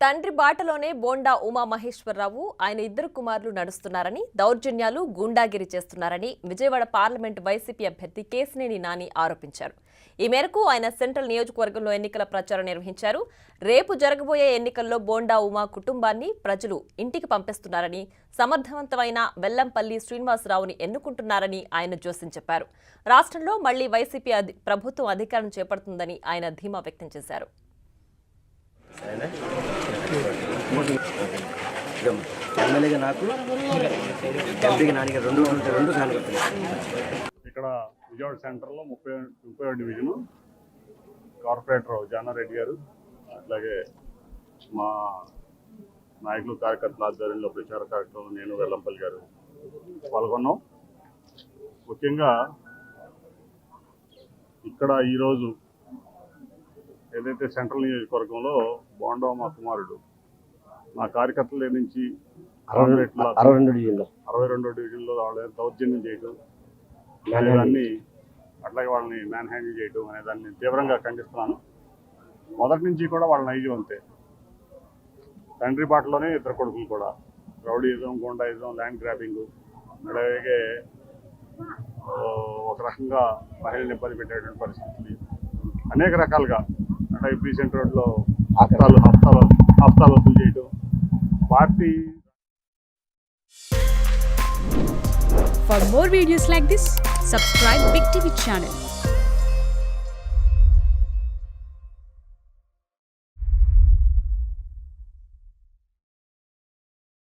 తండ్రి బాటలోనే బోండా ఉమామహేశ్వరరావు ఆయన ఇద్దరు కుమారులు నడుస్తున్నారని, దౌర్జన్యాలు, గూండాగిరి చేస్తున్నారని విజయవాడ పార్లమెంట్ వైసీపీ అభ్యర్థి కేశినేని నాని ఆరోపించారు. ఈ మేరకు ఆయన సెంట్రల్ నియోజకవర్గంలో ఎన్నికల ప్రచారం నిర్వహించారు. రేపు జరగబోయే ఎన్నికల్లో బోండా ఉమా కుటుంబాన్ని ప్రజలు ఇంటికి పంపిస్తున్నారని, సమర్థవంతమైన వెల్లంపల్లి శ్రీనివాసరావుని ఎన్నుకుంటున్నారని ఆయన జోస్యం చెప్పారు. రాష్ట్రంలో మళ్లీ వైసీపీ ప్రభుత్వం అధికారం చేపడుతుందని ఆయన ధీమా వ్యక్తం చేశారు. ఎమ్మెల్యేగా నాకు ఎంపీగా నాని రెండు కానుకొస్తున్నాయి. ఇక్కడ విజయవాడ సెంటర్లో 30వ డివిజను కార్పొరేటర్ జానారెడ్డి గారు, అట్లాగే మా నాయకులు కార్యకర్తల ఆధ్వర్యంలో ప్రచార కార్యక్రమంలో నేను వెల్లంపల్లి గారు పాల్గొన్నాం. ముఖ్యంగా ఇక్కడ ఈరోజు ఏదైతే సెంట్రల్ నియోజకవర్గంలో బోండా మా కుమారుడు నా కార్యకర్తల నుంచి 62వ డివిజన్లో వాళ్ళని దౌర్జన్యం చేయడం అనేదాన్ని, అట్లాగే వాళ్ళని మ్యాన్ హ్యాండిల్ చేయడం అనే దాన్ని తీవ్రంగా ఖండిస్తున్నాను. మొదటి నుంచి కూడా వాళ్ళ నైజం అంతే. తండ్రి బాటలోనే ఇద్దరు కొడుకులు కూడా రౌడీయిజం, గోండాయిజం, ల్యాండ్ గ్రాబింగ్, అలాగే ఒక రకంగా మహిళల్ని ఇబ్బంది పెట్టేటువంటి పరిస్థితులు అనేక రకాలుగా, అంటే బీసెంట్ రోడ్లో హఫ్తాలు వసూలు చేయడం party. For more videos like this, subscribe Big TV channel.